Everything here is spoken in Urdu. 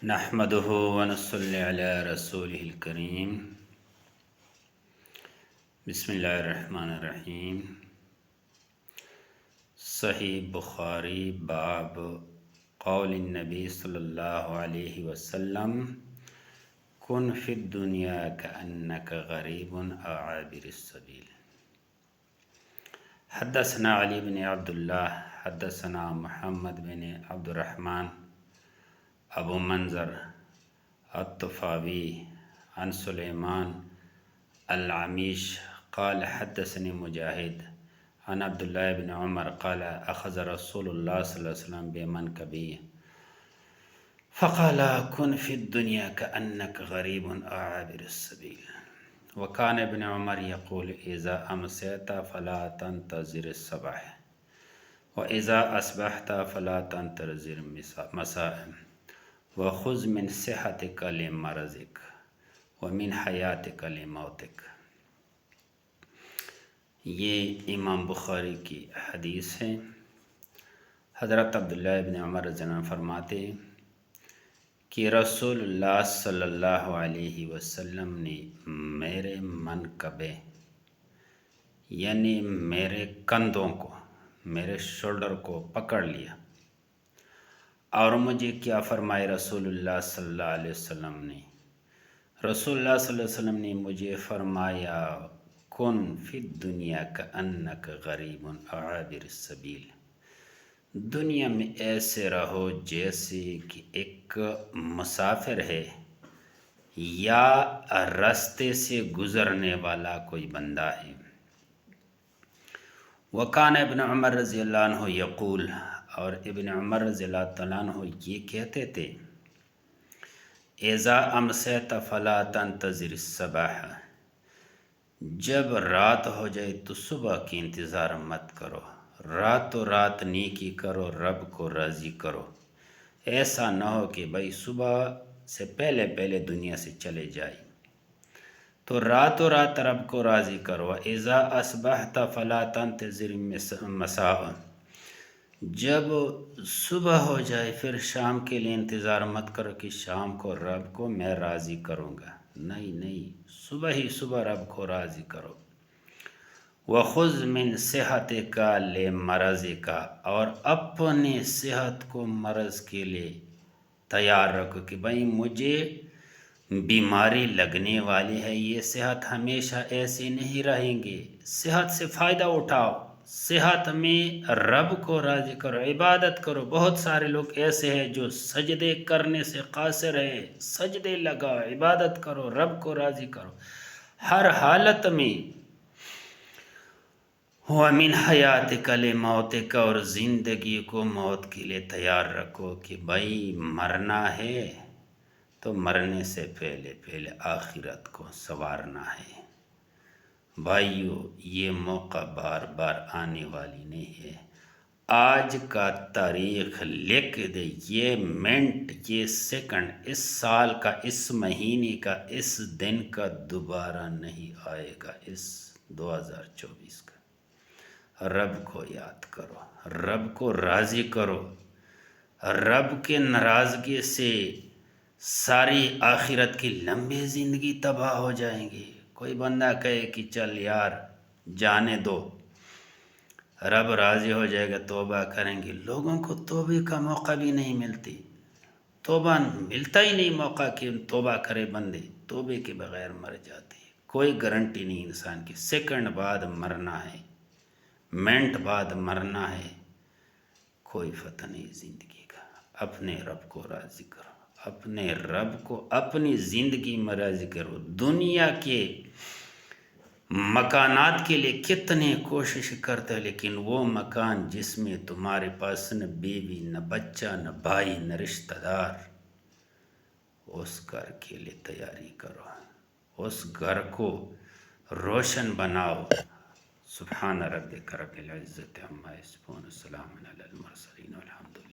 نحمده ونصلي على رسوله الكريم بسم اللہ الرحمن الرحیم صحیح بخاری باب قول النبی صلی اللہ علیہ وسلم کن فی الدنیا کأنک غریب او عابر السبیل۔ حدثنا علی بن عبداللہ حدثنا محمد بن عبد الرحمن ابو منظر الطفاوی عن سلیمان العمیش قال حدثني مجاہد عن عبداللہ بن عمر قال اخذ رسول اللہ صلی اللہ علیہ وسلم بمنکبی فقال كن في الدنيا كأنك غریب او عابر السبیل۔ وكان ابن عمر يقول اذا امسيت فلا تنتظر الصباح واذا اصبحت فلا تنتظر المساء وخذ من صحتك لمرضك ومن حیاتك لموتك۔ یہ امام بخاری کی حدیث ہے۔ حضرت عبداللہ ابن عمر رضی اللہ عنہ فرماتے کہ رسول اللہ صلی اللہ علیہ وسلم نے میرے منکبے یعنی میرے کندھوں کو، میرے شولڈر کو پکڑ لیا اور مجھے کیا فرمائے رسول اللہ صلی اللہ علیہ وسلم نے؟ رسول اللہ صلی اللہ علیہ وسلم نے مجھے فرمایا کن فی الدنیا کأنک غریب او عابر السبیل، دنیا میں ایسے رہو جیسے کہ ایک مسافر ہے یا راستے سے گزرنے والا کوئی بندہ ہے۔ وکان ابن عمر رضی اللہ عنہ یقول، اور ابن عمر رضی اللہ تعالیٰ عنہ یہ کہتے تھے اذا امسیت فلا تنتظر الصباح، جب رات ہو جائے تو صبح کی انتظار مت کرو، راتوں رات نیکی کرو، رب کو راضی کرو، ایسا نہ ہو کہ بھائی صبح سے پہلے پہلے دنیا سے چلے جائے، تو راتوں رات رب کو راضی کرو۔ اذا اصبحت فلا تنتظر المساء، جب صبح ہو جائے پھر شام کے لیے انتظار مت کرو کہ شام کو رب کو میں راضی کروں گا، نہیں، صبح ہی صبح رب کو راضی کرو۔ وَخُذْ مِنْ صِحَتِكَ لِمَرَضِكَ، اور اپنے صحت کو مرض کے لیے تیار رکھو کہ بھائی مجھے بیماری لگنے والی ہے، یہ صحت ہمیشہ ایسے نہیں رہیں گے، صحت سے فائدہ اٹھاؤ، صحت میں رب کو راضی کرو، عبادت کرو۔ بہت سارے لوگ ایسے ہیں جو سجدے کرنے سے قاصر ہے، سجدے لگاؤ، عبادت کرو، رب کو راضی کرو ہر حالت میں۔ وَمِنْ حَيَاتِكَ لِمَوْتِكَ، اور زندگی کو موت کے لیے تیار رکھو کہ بھائی مرنا ہے تو مرنے سے پہلے پہلے آخرت کو سنوارنا ہے۔ بھائیو، یہ موقع بار بار آنے والی نہیں ہے، آج کا تاریخ لکھ دے، یہ منٹ، یہ سیکنڈ، اس سال کا، اس مہینے کا، اس دن کا دوبارہ نہیں آئے گا، اس 2024 کا۔ رب کو یاد کرو، رب کو راضی کرو، رب کے ناراضگی سے ساری آخرت کی لمبی زندگی تباہ ہو جائیں گی۔ کوئی بندہ کہے کہ چل یار جانے دو، رب راضی ہو جائے گا، توبہ کریں گے، لوگوں کو توبہ کا موقع بھی نہیں ملتی، توبہ ملتا ہی نہیں موقع کہ توبہ کرے، بندے توبے کے بغیر مر جاتے ہیں۔ کوئی گارنٹی نہیں انسان کی، سیکنڈ بعد مرنا ہے، منٹ بعد مرنا ہے، کوئی فتح نہیں زندگی کا۔ اپنے رب کو راضی کرو، اپنے رب کو اپنی زندگی میں راضی کرو۔ دنیا کے مکانات کے لیے کتنے کوشش کرتے ہیں، لیکن وہ مکان جس میں تمہارے پاس نہ بیوی، نہ بچہ، نہ بھائی، نہ رشتہ دار، اس گھر کے لیے تیاری کرو، اس گھر کو روشن بناؤ۔ سبحان ربک رب العزت عما یصفون، السلام علی المرسلین، والحمد للہ۔